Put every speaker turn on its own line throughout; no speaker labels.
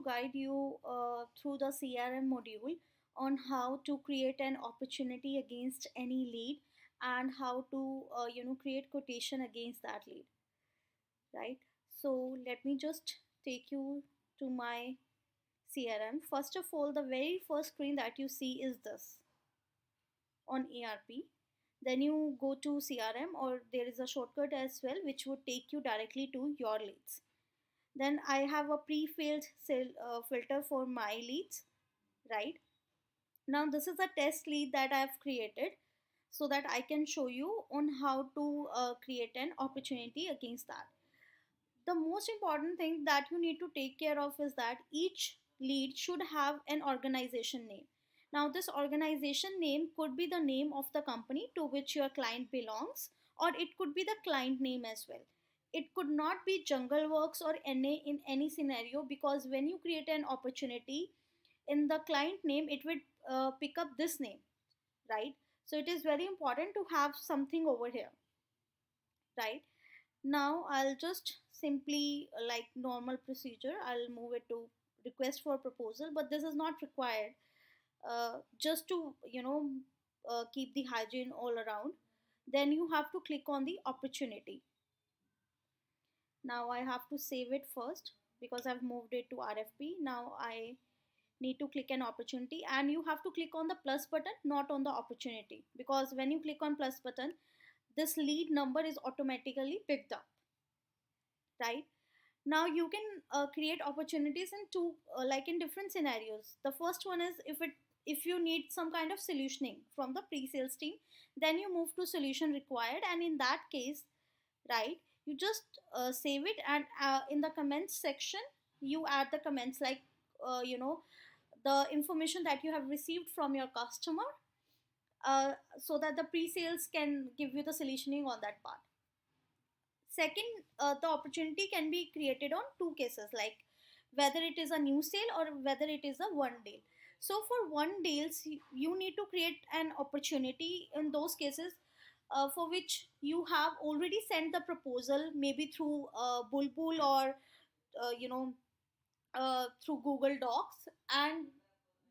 to guide you through the CRM module on how to create an opportunity against any lead and how to create quotation against that lead, right? So let me just take you to my CRM. First of all, the very first screen that you see is this on ERP. Then you go to CRM, or there is a shortcut as well which would take you directly to your leads. Then I have a pre-filled filter for my leads, right? Now this is a test lead that I have created so that I can show you on how to create an opportunity against that. The most important thing that you need to take care of is that each lead should have an organization name. Now this organization name could be the name of the company to which your client belongs, or it could be the client name as well. It could not be Jungle Works or NA in any scenario, because when you create an opportunity in the client name, it would pick up this name, right? So it is very important to have something over here, right? Now I'll just simply, like normal procedure, I'll move it to request for proposal, but this is not required, just to keep the hygiene all around. Then you have to click on the opportunity. Now I have to save it first because I've moved it to RFP. Now I need to click an opportunity, and you have to click on the plus button, not on the opportunity, because when you click on plus button, this lead number is automatically picked up, right? Now you can create opportunities in two, like in different scenarios. The first one is if you need some kind of solutioning from the pre-sales team, then you move to solution required, and in that case, right, you just save it, and in the comments section you add the comments, like the information that you have received from your customer, so that the pre-sales can give you the solutioning on that part. Second, the opportunity can be created on two cases, like whether it is a new sale or whether it is a one deal. So for one deals, you need to create an opportunity in those cases for which you have already sent the proposal, maybe through Bulbul or uh, you know through Google Docs, and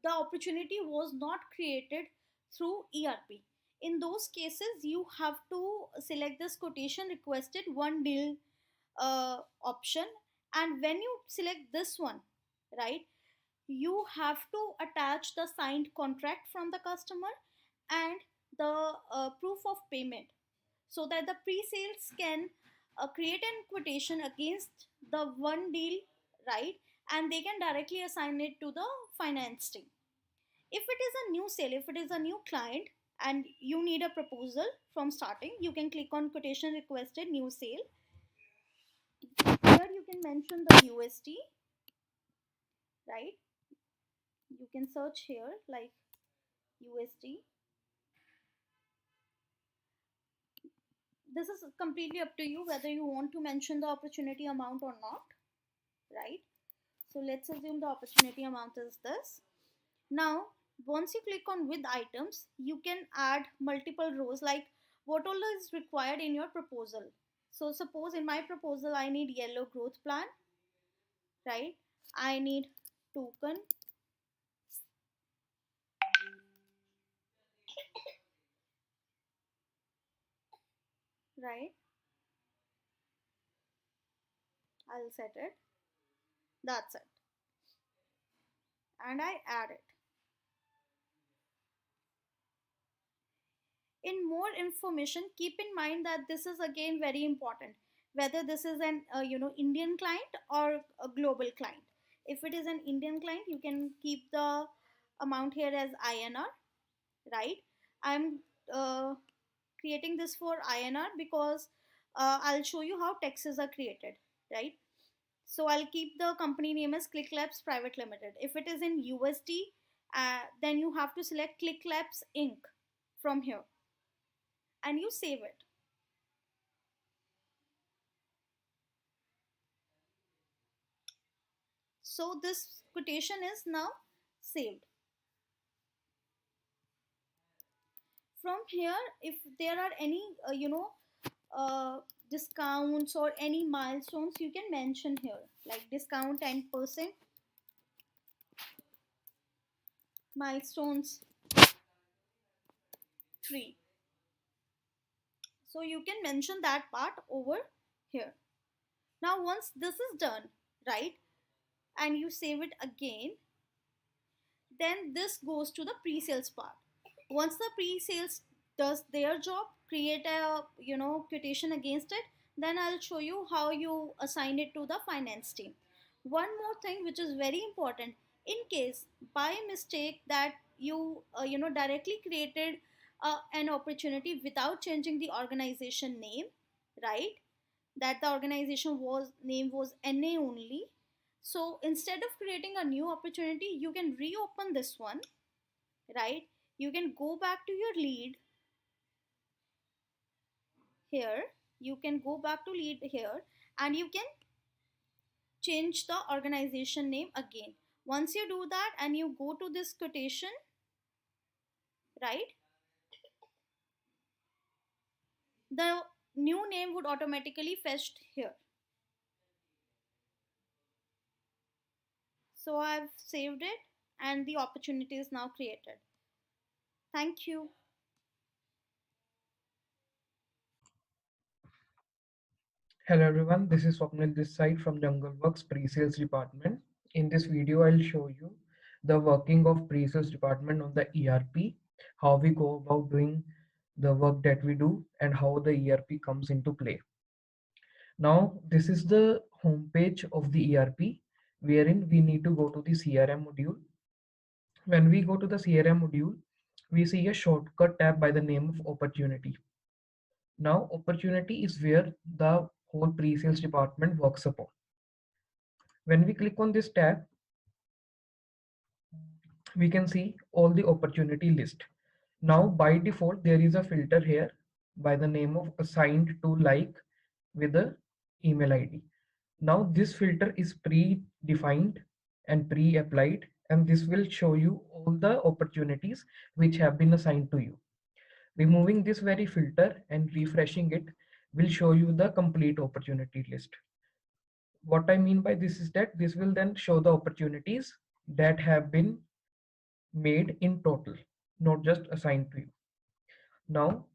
the opportunity was not created through ERP. In those cases, you have to select this quotation requested one deal option, and when you select this one, right, you have to attach the signed contract from the customer and the proof of payment, so that the pre-sales can create an quotation against the one deal, right, and they can directly assign it to the finance team. If it is a new sale, if it is a new client and you need a proposal from starting, you can click on quotation requested new sale. Here you can mention the USD, right? You can search here like USD. This is completely up to you whether you want to mention the opportunity amount or not, right? So let's assume the opportunity amount is this. Now, once you click on with items, you can add multiple rows, like what all is required in your proposal. So suppose in my proposal, I need yellow growth plan, right? I need token, right? I'll set it. That's it. And I add it. In more information, keep in mind that this is again very important, whether this is an Indian client or a global client. If it is an Indian client, you can keep the amount here as INR, right? I'm creating this for INR because I'll show you how taxes are created, right? So I'll keep the company name as ClickLabs Private Limited. If it is in USD, then you have to select ClickLabs Inc. from here and you save it. So this quotation is now saved. From here, if there are any discounts or any milestones, you can mention here, like discount 10%, milestones 3. So you can mention that part over here. Now once this is done, right, and you save it again, then this goes to the pre-sales part. Once the pre-sales does their job, create a quotation against it, then I'll show you how you assign it to the finance team. One more thing which is very important: in case by mistake that you directly created an opportunity without changing the organization name, right, that the organization was name was NA only. So instead of creating a new opportunity, you can reopen this one, right? You can go back to your lead here. You can go back to lead here, and you can change the organization name again. Once you do that and you go to this quotation, right, the new name would automatically fetched here. So I've saved it and the opportunity is now created. Thank you.
Hello everyone, this is Swapnil this side from JungleWorks pre-sales department. In this video, I'll show you the working of pre-sales department on the ERP, how we go about doing the work that we do, and how the ERP comes into play. Now, this is the home page of the ERP, wherein we need to go to the CRM module. When we go to the CRM module, we see a shortcut tab by the name of opportunity. Now, opportunity is where the whole pre-sales department works upon. When we click on this tab, we can see all the opportunity list. Now, by default, there is a filter here by the name of assigned to like with the email ID. Now, this filter is pre-defined and pre-applied, and this will show you all the opportunities which have been assigned to you. Removing this very filter and refreshing it will show you the complete opportunity list. What I mean by this is that this will then show the opportunities that have been made in total, not just assigned to you. Now,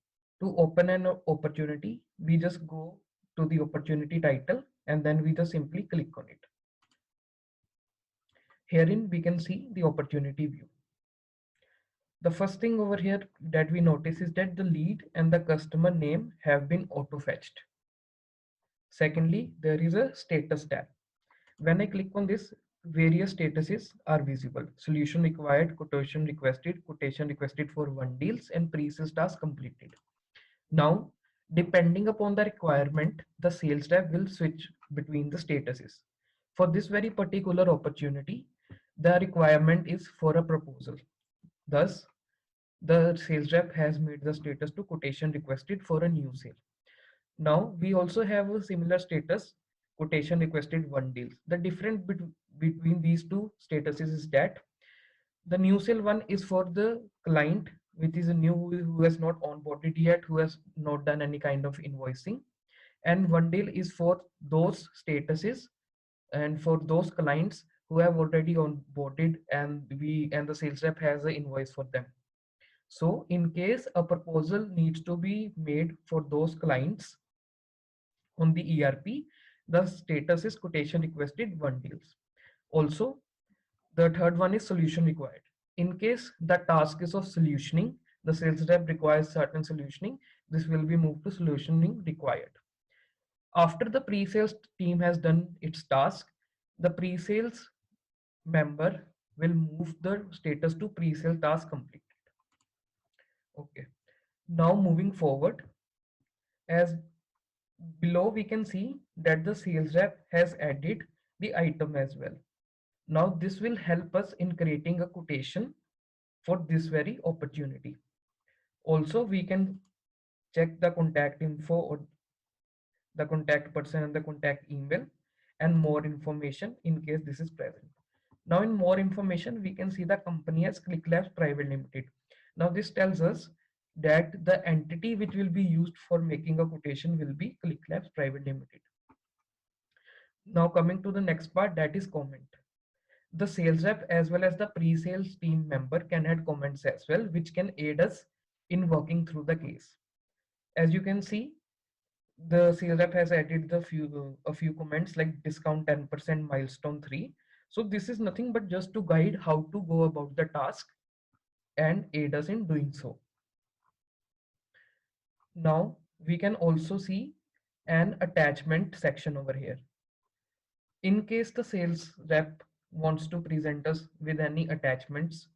to open an opportunity, we just go to the opportunity title and then we just simply click on it. Herein, we can see the opportunity view. The first thing over here that we notice is that the lead and the customer name have been auto-fetched. Secondly, there is a status tab. When I click on this, various statuses are visible. Solution required, quotation requested for one deals, and pre-sales task completed. Now, depending upon the requirement, the sales rep will switch between the statuses. For this very particular opportunity, the requirement is for a proposal. Thus, the sales rep has made the status to quotation requested for a new sale. Now we also have a similar status, quotation requested one deals. The difference between these two statuses is that the new sale one is for the client, which is a new who has not onboarded yet, who has not done any kind of invoicing, and one deal is for those statuses and for those clients who have already onboarded and the sales rep has an invoice for them. So in case a proposal needs to be made for those clients on the ERP, the status is quotation requested one deals. Also, the third one is solution required. In case the task is of solutioning, the sales rep requires certain solutioning, this will be moved to solutioning required. After the pre-sales team has done its task, the pre-sales member will move the status to pre-sale task completed. Okay. Now moving forward, as below we can see that the sales rep has added the item as well. Now this will help us in creating a quotation for this very opportunity. Also, we can check the contact info or the contact person and the contact email and more information in case this is present. Now in more information, we can see the company as ClickLabs Private Limited. Now this tells us that the entity which will be used for making a quotation will be ClickLabs Private Limited. Now coming to the next part, that is comment. The sales rep as well as the pre-sales team member can add comments as well, which can aid us in working through the case. As you can see, the sales rep has added the few comments like discount 10%, milestone 3. So this is nothing but just to guide how to go about the task and aid us in doing so. Now we can also see an attachment section over here. In case the sales rep wants to present us with any attachments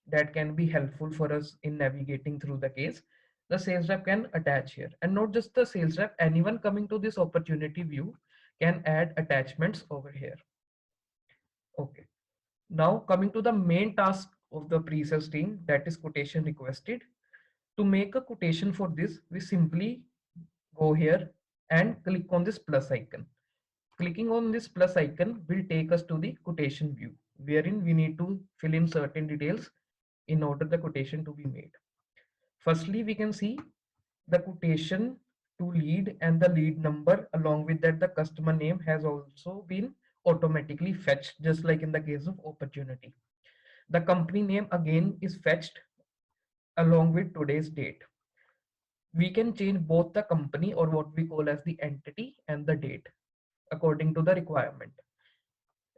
that can be helpful for us in navigating through the case, the sales rep can attach here. And not just the sales rep, anyone coming to this opportunity view can add attachments over here. Okay. Now coming to the main task of the pre-sales team, that is quotation requested. To make a quotation for this, we simply go here and click on this plus icon. Clicking on this plus icon will take us to the quotation view, wherein we need to fill in certain details in order the quotation to be made. Firstly, we can see the quotation to lead and the lead number. Along with that, the customer name has also been automatically fetched, just like in the case of opportunity. The company name again is fetched along with today's date. We can change both the company or what we call as the entity and the date according to the requirement.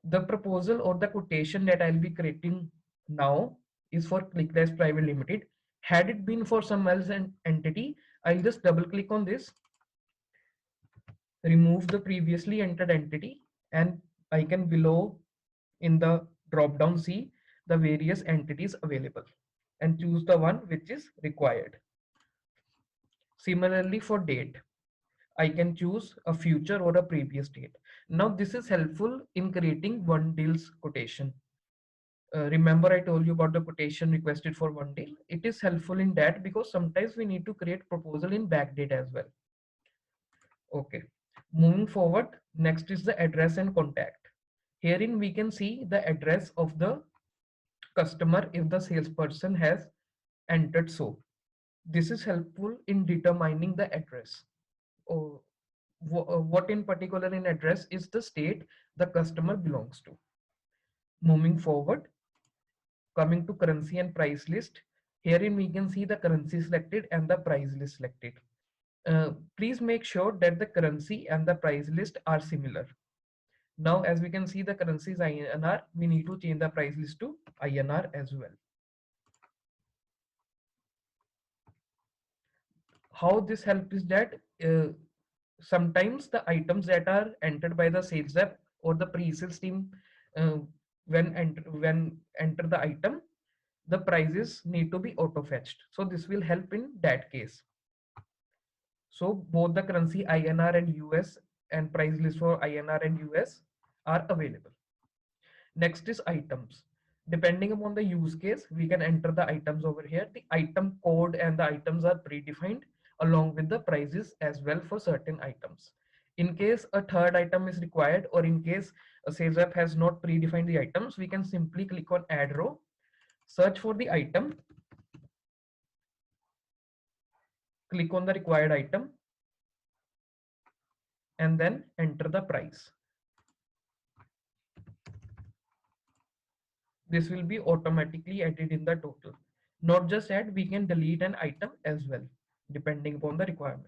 The proposal or the quotation that I'll be creating now is for ClickDesk Private Limited. Had it been for some else an entity, I'll just double click on this, remove the previously entered entity, and I can below in the drop down see the various entities available and choose the one which is required. Similarly for date, I can choose a future or a previous date. Now this is helpful in creating one deal's quotation. Remember I told you about the quotation requested for one deal. It is helpful in that because sometimes we need to create proposal in backdate as well. Okay, moving forward, next is the address and contact. Herein we can see the address of the customer if the salesperson has entered so. This is helpful in determining the address. Oh, what in particular in address is the state the customer belongs to. Moving forward, coming to currency and price list, herein we can see the currency selected and the price list selected. Please make sure that the currency and the price list are similar. Now, as we can see, the currency is INR. We need to change the price list to INR as well. How this helps is that sometimes the items that are entered by the sales rep or the pre-sales team uh, when enter the item, the prices need to be auto fetched. So this will help in that case. So both the currency INR and US and price list for INR and US are available. Next is items. Depending upon the use case, we can enter the items over here. The item code and the items are predefined along with the prices as well for certain items. In case a third item is required or in case a sales rep has not predefined the items, we can simply click on add row, search for the item, click on the required item, and then enter the price. This will be automatically added in the total. Not just add, we can delete an item as well, depending upon the requirement.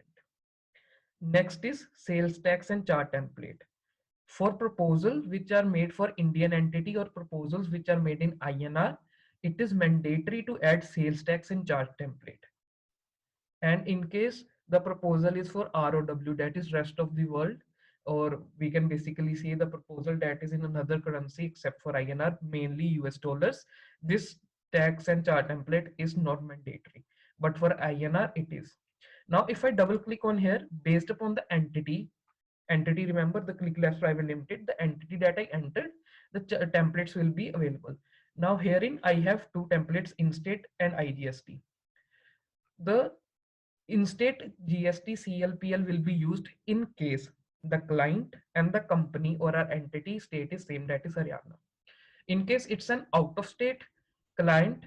Next is sales tax and chart template. For proposals which are made for Indian entity or proposals which are made in INR, it is mandatory to add sales tax and chart template. And in case the proposal is for ROW, that is rest of the world, or we can basically say the proposal that is in another currency except for INR, mainly US dollars, this tax and chart template is not mandatory, but for INR it is. Now if I double click on here, based upon the entity, remember the ClickDesk Private Limited, the entity that I entered, the templates will be available. Now herein I have two templates, InState and IGST. The InState GST CLPL will be used in case the client and the company or our entity state is same, that is Haryana. In case it's an out of state client,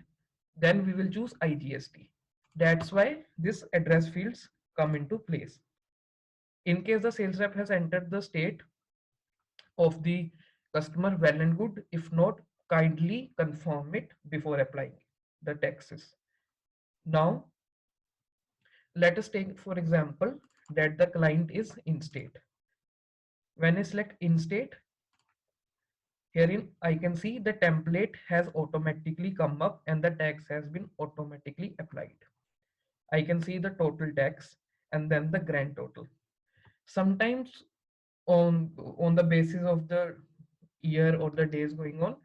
then we will choose IGST. That's why this address fields come into place. In case the sales rep has entered the state of the customer, well and good. If not, kindly confirm it before applying the taxes. Now, let us take for example that the client is in state. When I select in state, herein I can see the template has automatically come up and the tax has been automatically applied. I can see the total tax and then the grand total. Sometimes on the basis of the year or the days going on,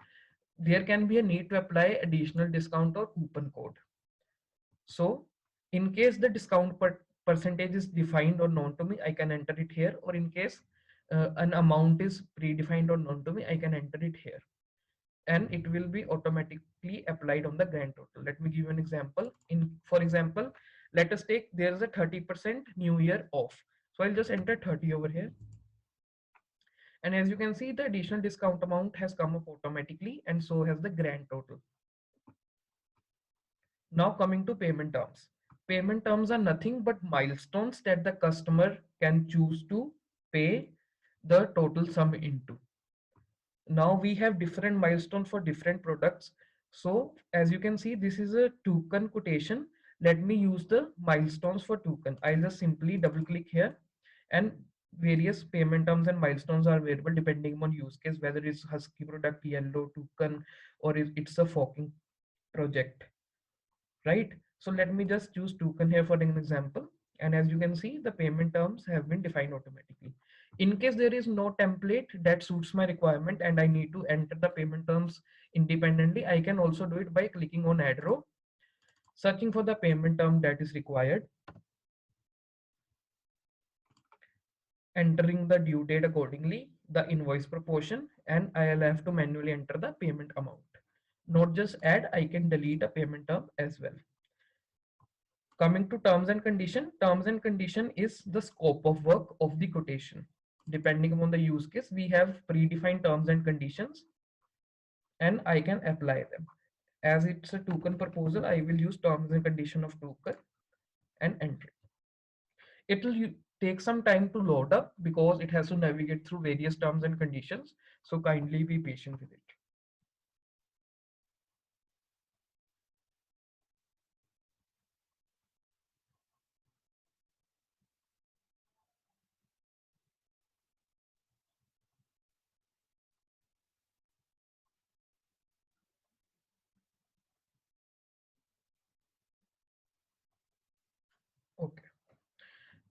there can be a need to apply additional discount or coupon code. So in case the discount percentage is defined or known to me, I can enter it here, or in case an amount is predefined or known to me, I can enter it here and it will be automatically applied on the grand total. Let me give you an example. For example, let us take there is a 30% new year off. So I'll just enter 30 over here. And as you can see, the additional discount amount has come up automatically and so has the grand total. Now coming to payment terms. Payment terms are nothing but milestones that the customer can choose to pay the total sum into. Now we have different milestones for different products. So as you can see, this is a token quotation. Let me use the milestones for token. I'll just simply double click here and various payment terms and milestones are available depending upon use case, whether it's Husky product, yellow token, or if it's a forking project, right? So let me just choose token here for an example. And as you can see, the payment terms have been defined automatically. In case there is no template that suits my requirement and I need to enter the payment terms independently, I can also do it by clicking on add row, searching for the payment term that is required, entering the due date accordingly, the invoice proportion, and I'll have to manually enter the payment amount. Not just add, I can delete a payment term as well. Coming to terms and condition is the scope of work of the quotation. Depending upon the use case, we have predefined terms and conditions and I can apply them. As it's a token proposal, I will use terms and condition of token and enter. It will take some time to load up because it has to navigate through various terms and conditions. So kindly be patient with it. Okay.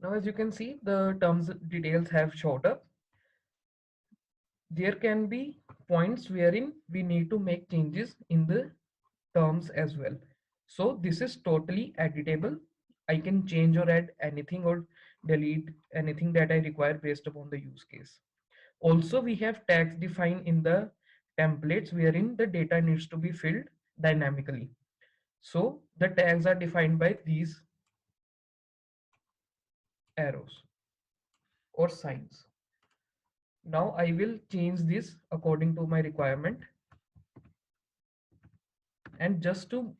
Now, as you can see, the terms details have showed up. There can be points wherein we need to make changes in the terms as well. So this is totally editable. I can change or add anything or delete anything that I require based upon the use case. Also, we have tags defined in the templates wherein the data needs to be filled dynamically. So the tags are defined by these arrows or signs. Now I will change this according to my requirement. And just to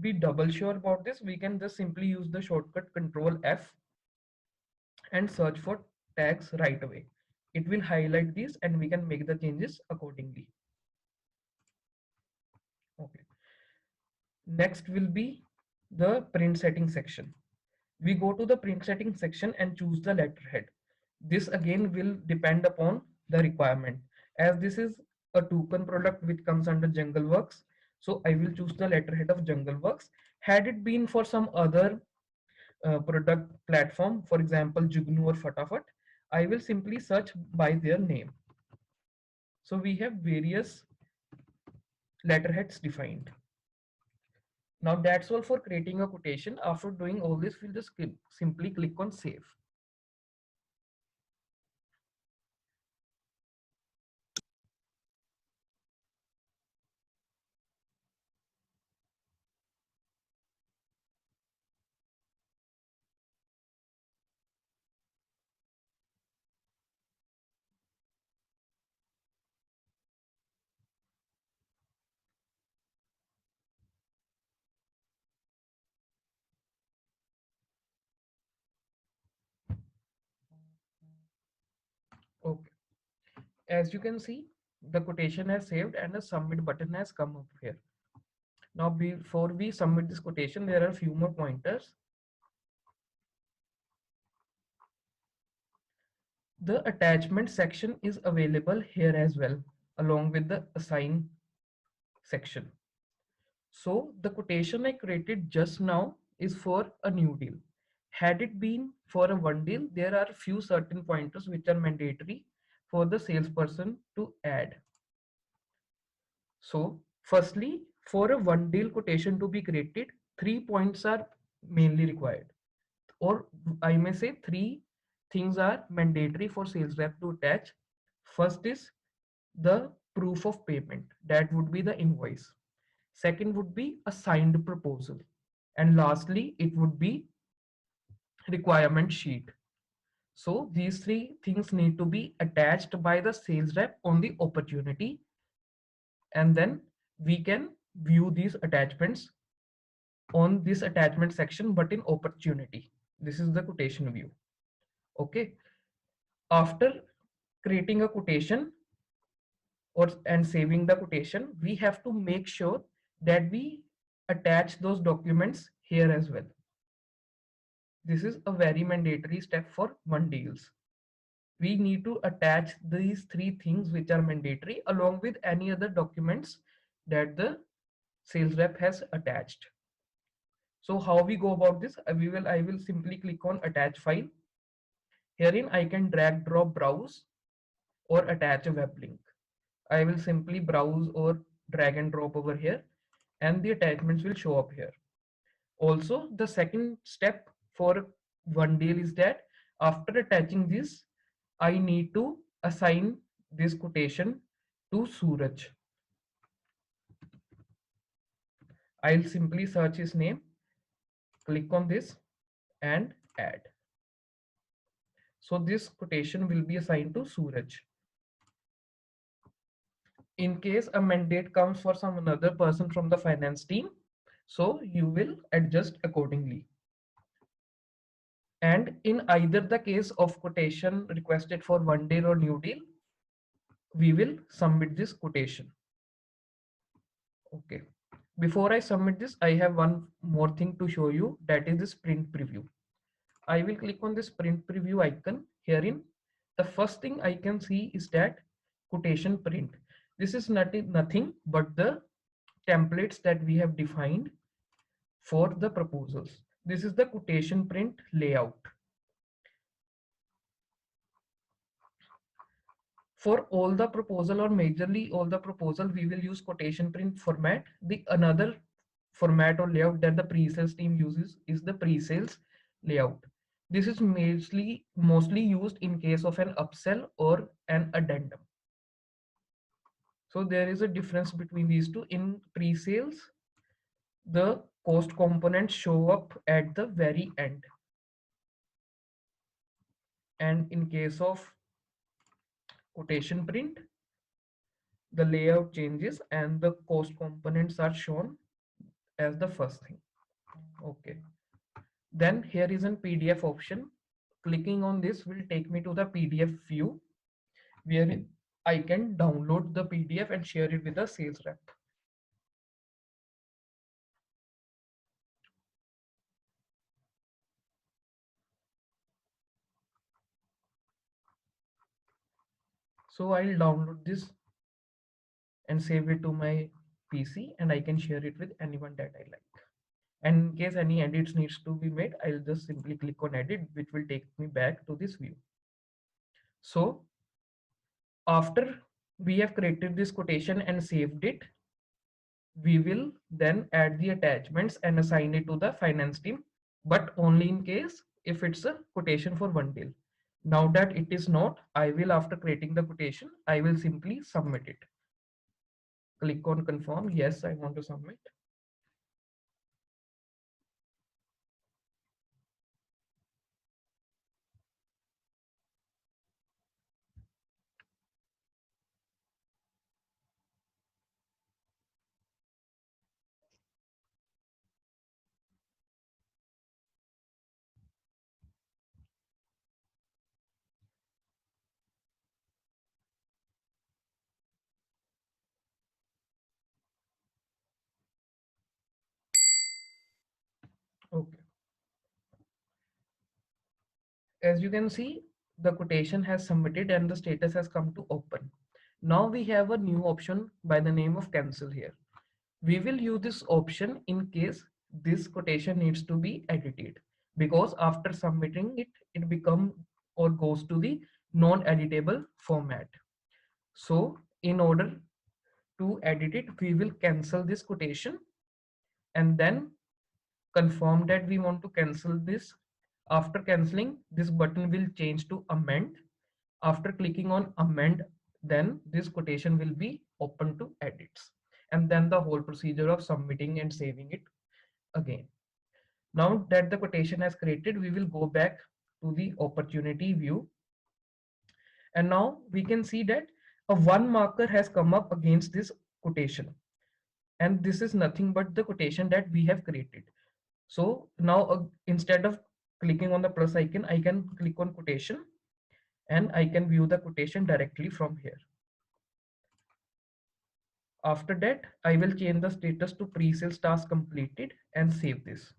be double sure about this, we can just simply use the shortcut Control F and search for tags right away. It will highlight these and we can make the changes accordingly. Okay. Next will be the print setting section. We go to the print setting section and choose the letterhead. This again will depend upon the requirement. As this is a token product which comes under JungleWorks, so I will choose the letterhead of JungleWorks. Had it been for some other product platform, for example, Jugnu or Fatafat, I will simply search by their name. So we have various letterheads defined. Now that's all for creating a quotation. After doing all this, we'll just simply click on save. Okay. As you can see, The quotation has saved and a submit button has come up here. Now before we submit this quotation, there are a few more pointers. The attachment section is available here as well, along with the assign section. So the quotation I created just now is for a new deal. Had it been for a one deal, there are few certain pointers which are mandatory for the salesperson to add. So firstly, for a one deal quotation to be created, 3 points are mainly required, or I may say three things are mandatory for sales rep to attach. First is the proof of payment, that would be the invoice. Second would be a signed proposal. And lastly, it would be requirement sheet. So these three things need to be attached by the sales rep on the opportunity, and then we can view these attachments on this attachment section, but in opportunity. This is the quotation view. Okay. After creating a quotation or and saving the quotation, we have to make sure that we attach those documents here as well. This is a very mandatory step for one deals. We need to attach these three things which are mandatory along with any other documents that the sales rep has attached. So how we go about this? I will simply click on attach file. Herein I can drag, drop, browse or attach a web link. I will simply browse or drag and drop over here and the attachments will show up here. Also, the second step for one deal is that after attaching this, I need to assign this quotation to Suraj. I'll simply search his name, click on this and add. So this quotation will be assigned to Suraj. In case a mandate comes for some another person from the finance team, so you will adjust accordingly. And in either the case of quotation requested for one deal or new deal, we will submit this quotation. Okay. Before I submit this, I have one more thing to show you, that is the sprint preview. I will click on the sprint preview icon. Herein, the first thing I can see is that quotation print. This is nothing but the templates that we have defined for the proposals. This is the quotation print layout. For all the proposal or majorly all the proposal, we will use quotation print format. The another format or layout that the pre-sales team uses is the pre-sales layout. This is mostly used in case of an upsell or an addendum. So there is a difference between these two. In pre-sales, the cost components show up at the very end. And in case of quotation print, the layout changes and the cost components are shown as the first thing. Okay. Then here is an PDF option. Clicking on this will take me to the PDF view where I can download the PDF and share it with the sales rep. So I'll download this and save it to my PC and I can share it with anyone that I like. And in case any edits needs to be made, I'll just simply click on edit, which will take me back to this view. So after we have created this quotation and saved it, we will then add the attachments and assign it to the finance team, but only in case if it's a quotation for one deal. Now that it is not, I will, after creating the quotation, I will simply submit it. Click on confirm. Yes, I want to submit. Okay. As you can see, the quotation has submitted and the status has come to open. Now we have a new option by the name of cancel here. We will use this option in case this quotation needs to be edited, because after submitting it, it becomes or goes to the non-editable format. So in order to edit it, we will cancel this quotation and then confirm that we want to cancel this. After canceling, this button will change to amend. After clicking on amend, then this quotation will be open to edits, and then the whole procedure of submitting and saving it again. Now that the quotation has created, we will go back to the opportunity view, and now we can see that a one marker has come up against this quotation, and this is nothing but the quotation that we have created. So now instead of clicking on the plus icon, I can click on quotation and I can view the quotation directly from here. After that, I will change the status to pre-sales task completed and save this.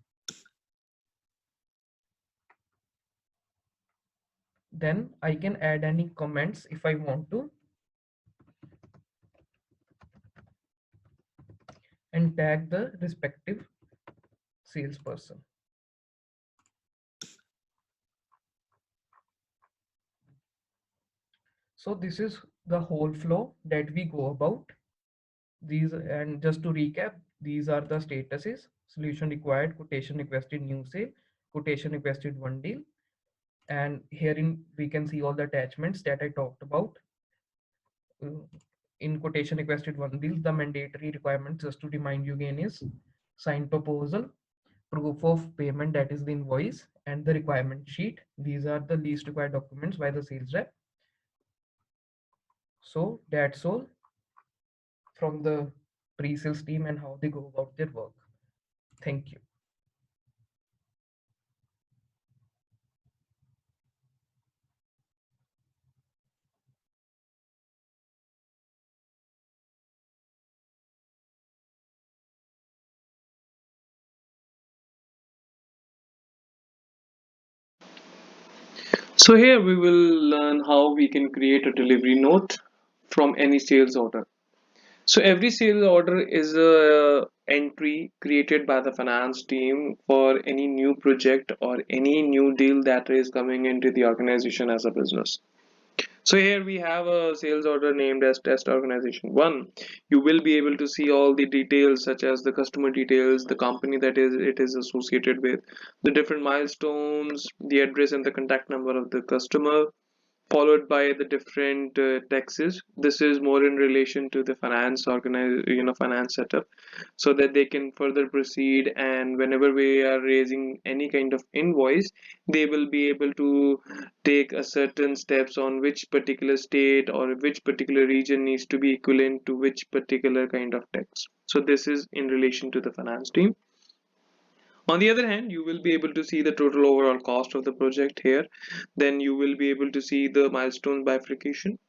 Then I can add any comments if I want to and tag the respective salesperson. So this is the whole flow that we go about. These, and just to recap, these are the statuses: solution required, quotation requested, new sale, quotation requested, one deal. And herein we can see all the attachments that I talked about. In quotation requested, one deal, the mandatory requirements, just to remind you again, is signed proposal, proof of payment, that is the invoice, and the requirement sheet. These are the least required documents by the sales rep. So that's all from the pre-sales team and how they go about their work. Thank you.
So here we will learn how we can create a delivery note from any sales order. So every sales order is a entry created by the finance team for any new project or any new deal that is coming into the organization as a business. So here we have a sales order named as test organization 1. You will be able to see all the details such as the customer details, the company that is it is associated with, the different milestones, the address and the contact number of the customer, followed by the different taxes. This is more in relation to the finance setup, so that they can further proceed, and whenever we are raising any kind of invoice, they will be able to take a certain steps on which particular state or which particular region needs to be equivalent to which particular kind of tax. So this is in relation to the finance team. On the other hand, you will be able to see the total overall cost of the project here. Then you will be able to see the milestone bifurcation,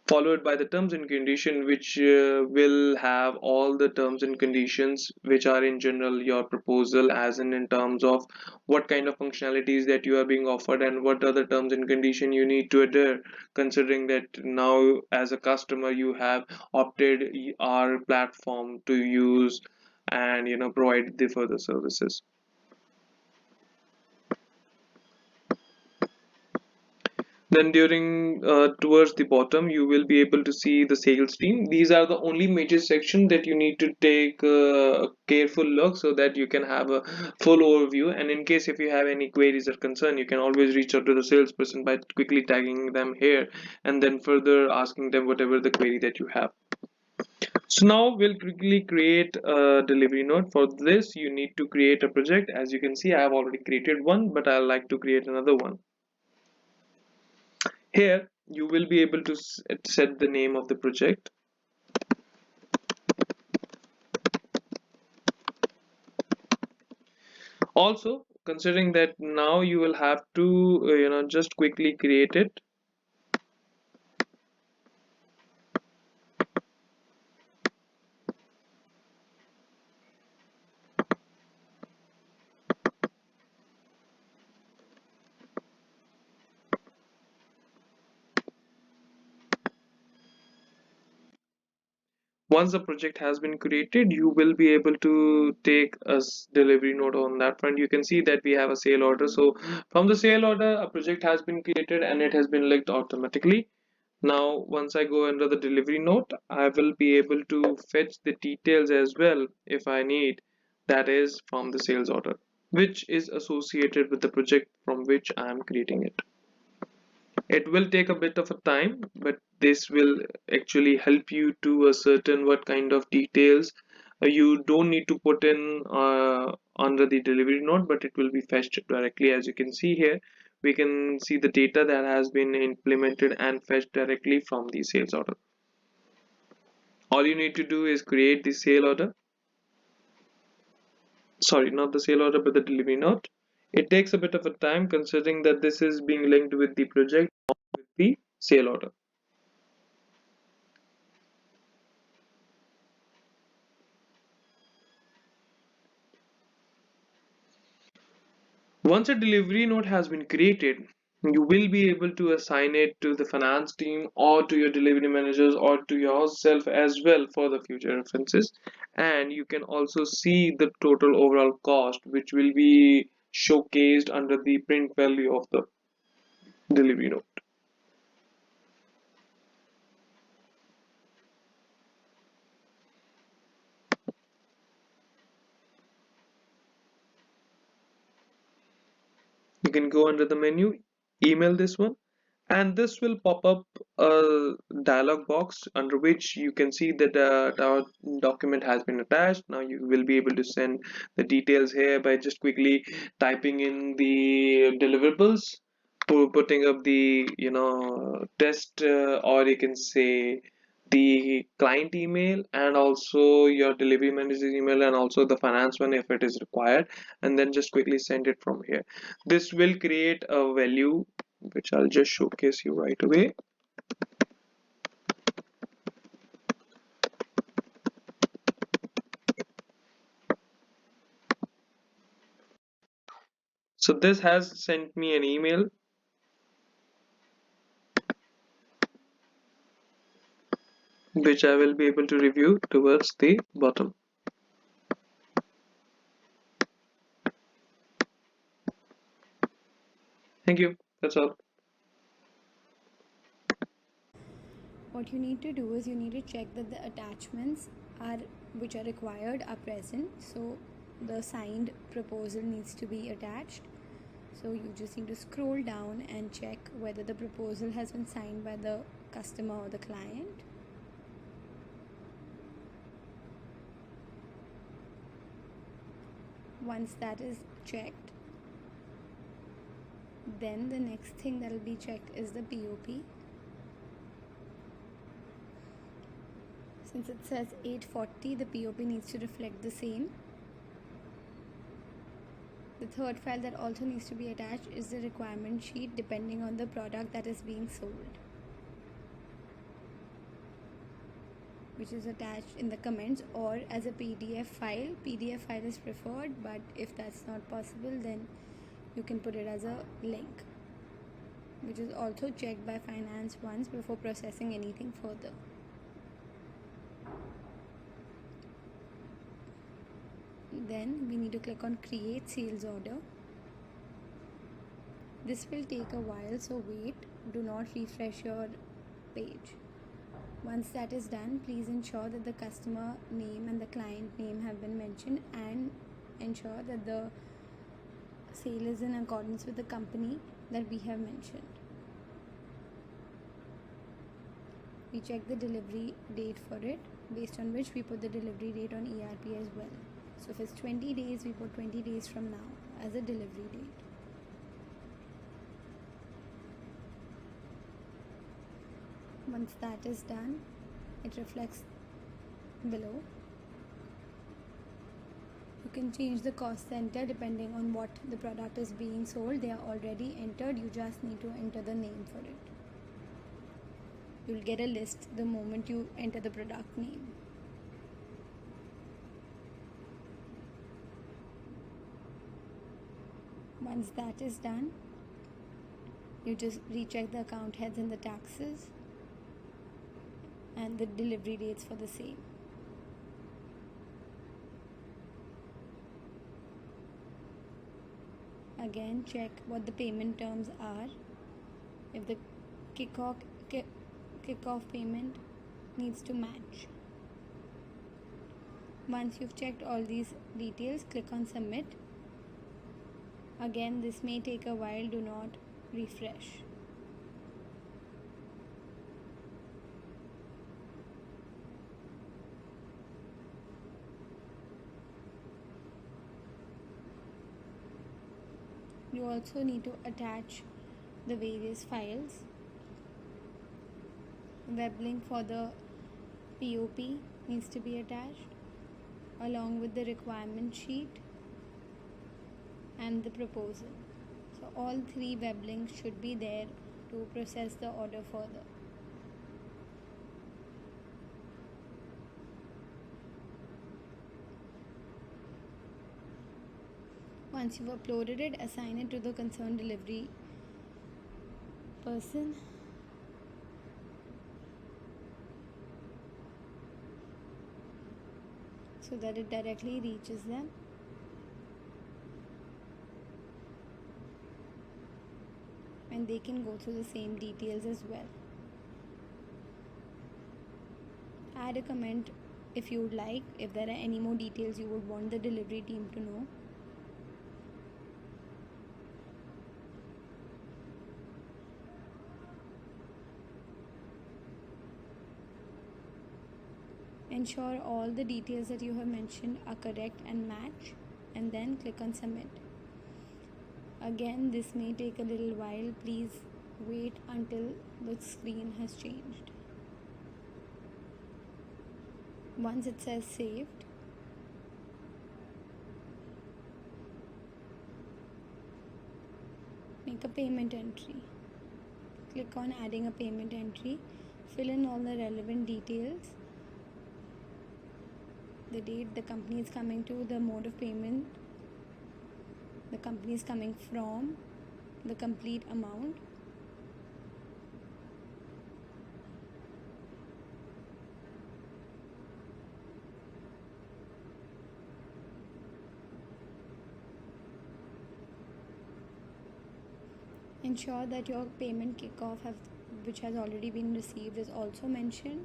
followed by the terms and condition, which will have all the terms and conditions which are in general your proposal, as in terms of what kind of functionalities that you are being offered and what are the terms and condition you need to adhere, considering that now as a customer you have opted our platform to use and provide the further services. Then during towards the bottom, you will be able to see the sales team. These are the only major section that you need to take a careful look so that you can have a full overview. And in case if you have any queries or concern, you can always reach out to the salesperson by quickly tagging them here and then further asking them whatever the query that you have. So now we'll quickly create a delivery note. For this, you need to create a project. As you can see, I have already created one, but I like to create another one. Here you will be able to set the name of the project. Also, considering that now you will have to just quickly create it. Once the project has been created, you will be able to take a delivery note on that front. You can see that we have a sale order. So from the sale order, a project has been created and it has been linked automatically. Now, once I go under the delivery note, I will be able to fetch the details as well if I need. That is from the sales order, which is associated with the project from which I am creating it. It will take a bit of a time, but this will actually help you to ascertain what kind of details you don't need to put in under the delivery note, but it will be fetched directly. As you can see here, we can see the data that has been implemented and fetched directly from the sales order. All you need to do is create the sale order. Sorry, not the sale order, but the delivery note. It takes a bit of a time considering that this is being linked with the project, not with the sale order. Once a delivery note has been created, you will be able to assign it to the finance team or to your delivery managers or to yourself as well for the future references. And you can also see the total overall cost, which will be showcased under the print value of the delivery note. You can go under the menu, email this one, and this will pop up a dialog box under which you can see that our document has been attached. Now you will be able to send the details here by just quickly typing in the deliverables, putting up the test, or you can say the client email, and also your delivery manager's email, and also the finance one if it is required, and then just quickly send it from here. This will create a value which I'll just showcase you right away. So this has sent me an email which I will be able to review towards the bottom. Thank you. That's all.
What you need to do is you need to check that the attachments are which are required are present. So the signed proposal needs to be attached. So you just need to scroll down and check whether the proposal has been signed by the customer or the client. Once that is checked, then the next thing that will be checked is the POP. Since it says 840, the POP needs to reflect the same. The third file that also needs to be attached is the requirement sheet depending on the product that is being sold, which is attached in the comments or as a PDF file. PDF file is preferred, but if that's not possible, then you can put it as a link, which is also checked by finance once before processing anything further. Then we need to click on create sales order. This will take a while, so wait, do not refresh your page. Once that is done, please ensure that the customer name and the client name have been mentioned, and ensure that the sale is in accordance with the company that we have mentioned. We check the delivery date for it, based on which we put the delivery date on ERP as well. So if it's 20 days, we put 20 days from now as a delivery date. Once that is done, it reflects below. You can change the cost center depending on what the product is being sold. They are already entered, you just need to enter the name for it. You'll get a list the moment you enter the product name. Once that is done, you just recheck the account heads and the taxes and the delivery dates for the same.
Again, check what the payment terms are. If the kickoff payment needs to match. Once you've checked all these details, click on submit. Again, this may take a while, do not refresh. You also need to attach the various files. Web link for the POP needs to be attached along with the requirement sheet and the proposal. So all 3 web links should be there to process the order further. Once you've uploaded it, assign it to the concerned delivery person. So that it directly reaches them. And they can go through the same details as well. Add a comment if you would like, if there are any more details you would want the delivery team to know. Ensure all the details that you have mentioned are correct and match, and then click on submit. Again, this may take a little while. Please wait until the screen has changed. Once it says saved, make a payment entry. Click on adding a payment entry. Fill in all the relevant details. The date the company is coming to, the mode of payment the company is coming from, the complete amount. Ensure that your payment kickoff which has already been received is also mentioned.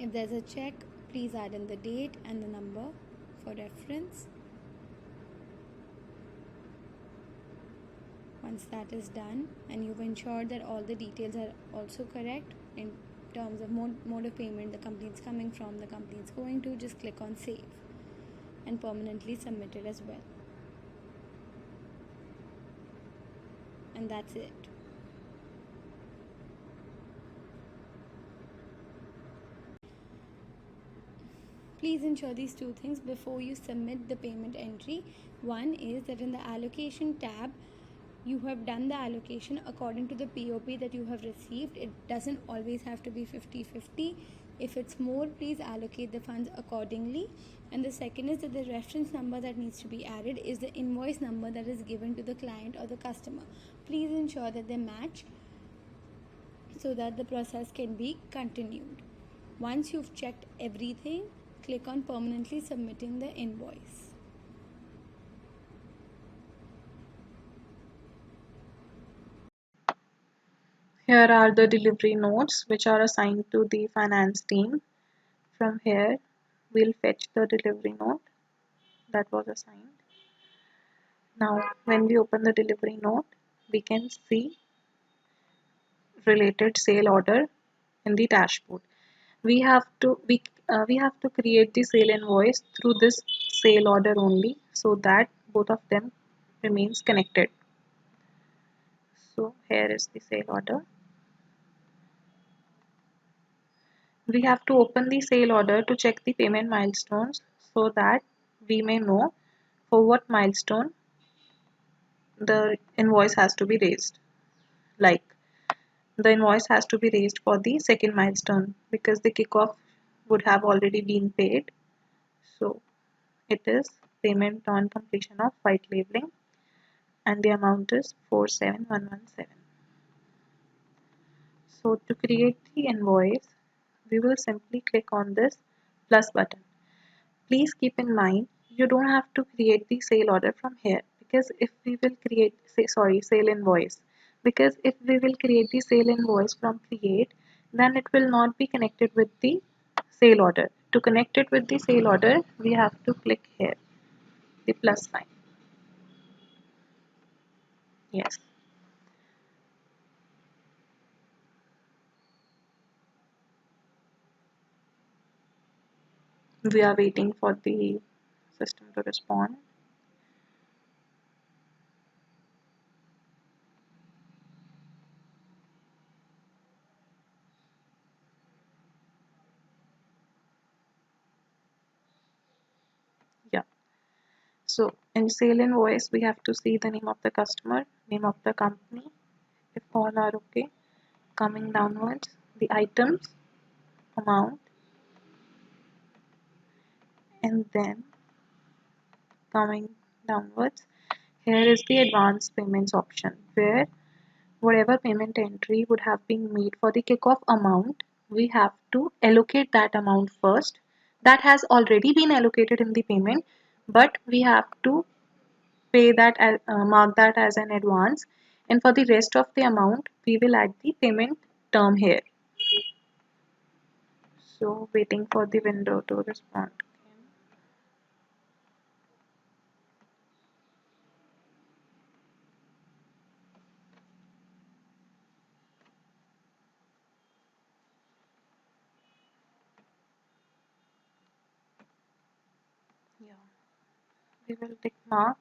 If there's a check, please add in the date and the number for reference. Once that is done and you've ensured that all the details are also correct in terms of mode of payment, the company is coming from, the company is going to, just click on save and permanently submit it as well. And that's it. Please ensure these 2 things before you submit the payment entry. One is that in the allocation tab, you have done the allocation according to the POP that you have received. It doesn't always have to be 50-50. If it's more, please allocate the funds accordingly. And the second is that the reference number that needs to be added is the invoice number that is given to the client or the customer. Please ensure that they match so that the process can be continued. Once you've checked everything, click on permanently submitting the invoice.
Here are the delivery notes which are assigned to the finance team. From here, we'll fetch the delivery note that was assigned. Now, when we open the delivery note, we can see related sale order in the dashboard. We have to create the sale invoice through this sale order only, so that both of them remains connected. So here is the sale order. We have to open the sale order to check the payment milestones so that we may know for what milestone the invoice has to be raised. Like the invoice has to be raised for the second milestone because the kickoff would have already been paid. So it is payment on completion of white labeling and the amount is 47117. So to create the invoice, we will simply click on this plus button. Please keep in mind you don't have to create the sale order from here, because if we will create sale invoice, because if we will create the sale invoice from create, then it will not be connected with the sale order. To connect it with the sale order, we have to click here the plus sign. Yes, we are waiting for the system to respond. Yeah, so in sale invoice we have to see the name of the customer, name of the company, if all are okay. Coming downwards, the items, amount, and then coming downwards, here is the advance payments option, where whatever payment entry would have been made for the kickoff amount, we have to allocate that amount first. That has already been allocated in the payment, but we have to pay that mark that as an advance, and for the rest of the amount we will add the payment term here. So waiting for the window to respond. Yeah, we will tick mark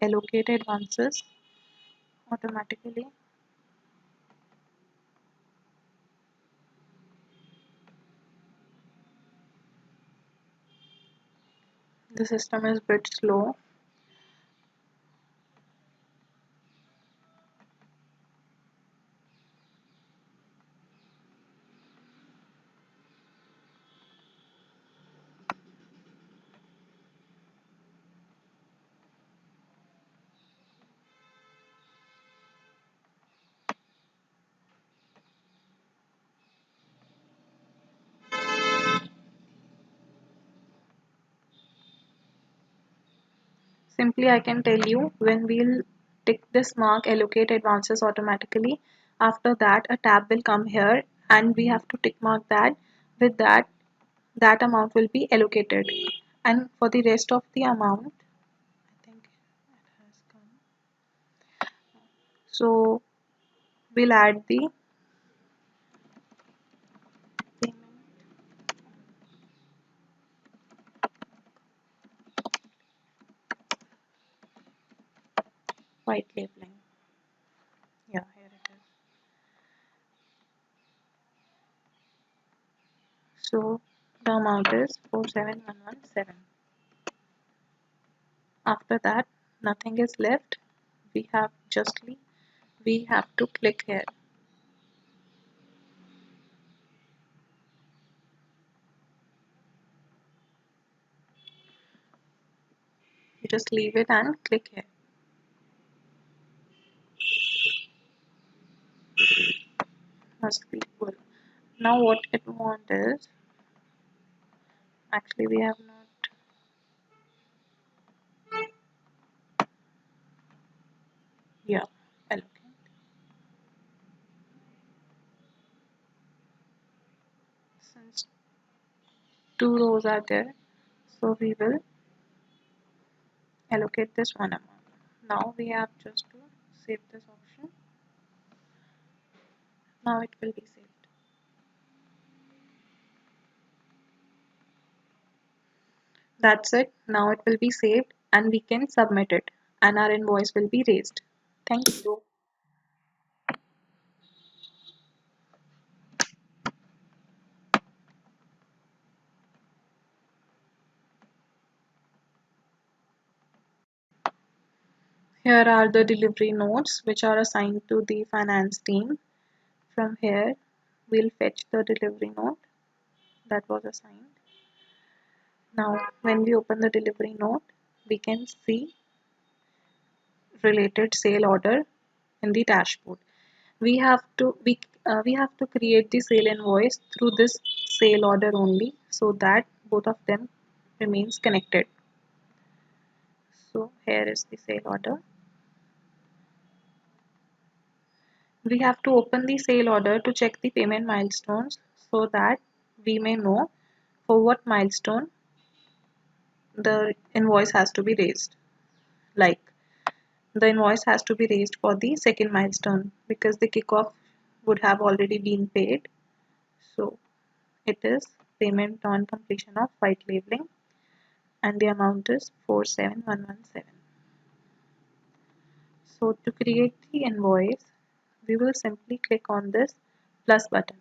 allocate advances automatically. The system is a bit slow. Simply I can tell you, when we'll tick this mark allocate advances automatically, after that a tab will come here and we have to tick mark that. With that, that amount will be allocated. And for the rest of the amount, I think it has come. So we'll add the payment white labeling. Yeah, here it is. So the amount is 47117. After that, nothing is left. We have to click here. You just leave it and click here. Must be equal. Now what it wants is, actually we have not, yeah, allocate. Since two rows are there, so we will allocate this one amount. Now we have just to save this option. Now it will be saved. That's it. Now it will be saved and we can submit it and our invoice will be raised. Thank you. Here are the delivery notes which are assigned to the finance team. From here, we'll fetch the delivery note that was assigned. Now, when we open the delivery note, we can see related sale order in the dashboard. We have to, we have to create the sale invoice through this sale order only so that both of them remains connected. So here is the sale order. We have to open the sale order to check the payment milestones so that we may know for what milestone the invoice has to be raised. Like the invoice has to be raised for the second milestone because the kickoff would have already been paid. So it is payment on completion of white labeling and the amount is 47117. So to create the invoice, we will simply click on this plus button.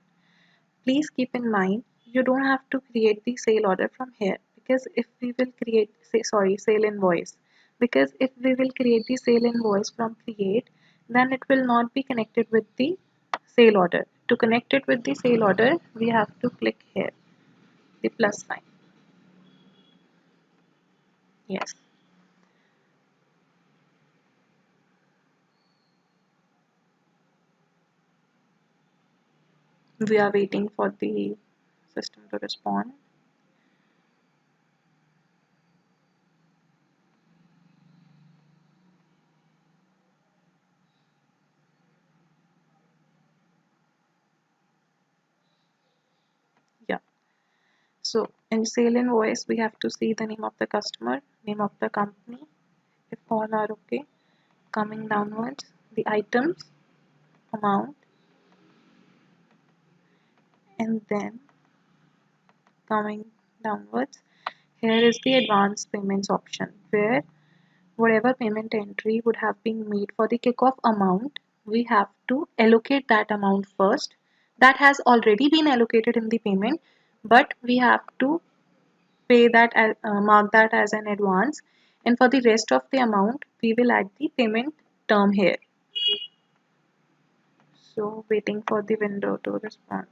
Please keep in mind you don't have to create the sale order from here because if we will create sale invoice, because if we will create the sale invoice from create, then it will not be connected with the sale order. To connect it with the sale order, we have to click here the plus sign. Yes. We are waiting for the system to respond. Yeah. So in sale invoice, we have to see the name of the customer, name of the company, if all are okay. Coming downwards, the items, amount, and then coming downwards, here is the advance payments option where whatever payment entry would have been made for the kickoff amount, we have to allocate that amount first. That has already been allocated in the payment, but we have to pay that as, mark that as an advance, and for the rest of the amount, we will add the payment term here. So waiting for the window to respond.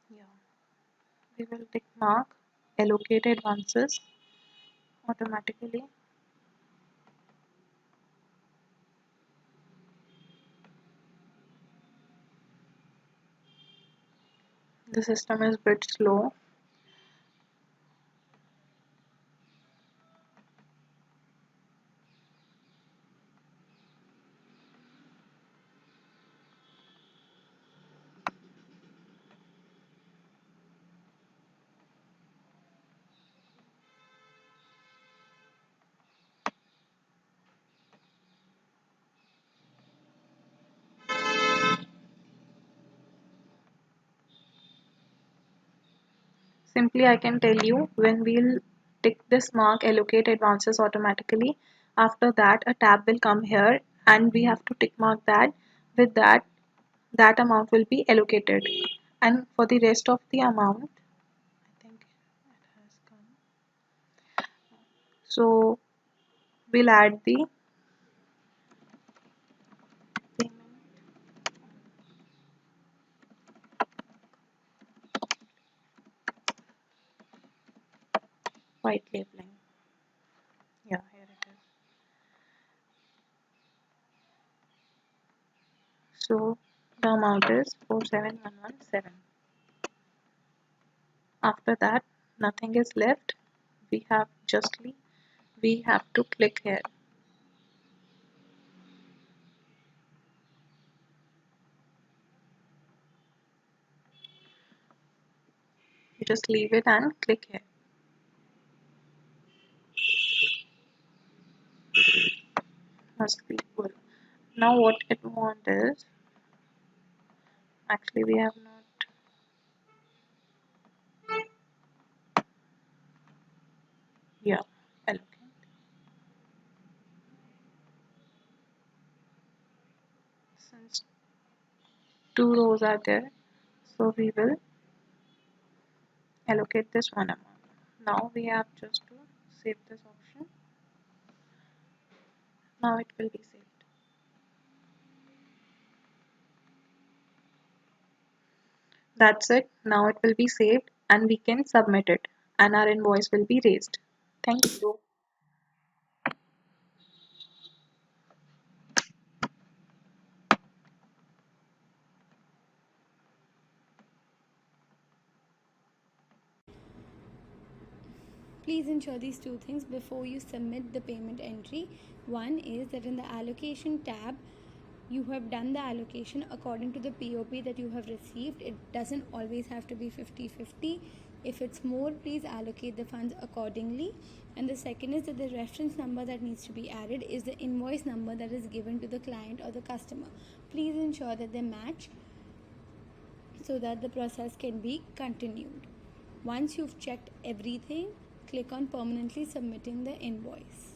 Yeah, we will tick mark allocate advances automatically. The system is a bit slow. Simply I can tell you when we'll tick this mark allocate advances automatically, after that a tab will come here and we have to tick mark that. With that amount will be allocated, and for the rest of the amount I think it has come. So we'll add the payment white labeling. Yeah, here it is. So the amount is 47117. After that, nothing is left. We have to click here. You just leave it and click here. Must be equal. Now what it wants is, actually we have not, yeah, allocate. Since two rows are there, so we will allocate this one amount. Now we have just to save this option. Now it will be saved. That's it. Now it will be saved and we can submit it and our invoice will be raised. Thank you.
Please ensure these two things before you submit the payment entry. One is that in the allocation tab, you have done the allocation according to the POP that you have received. It doesn't always have to be 50-50. If it's more, please allocate the funds accordingly. And the second is that the reference number that needs to be added is the invoice number that is given to the client or the customer. Please ensure that they match so that the process can be continued. Once you've checked everything, click on permanently submitting the invoice.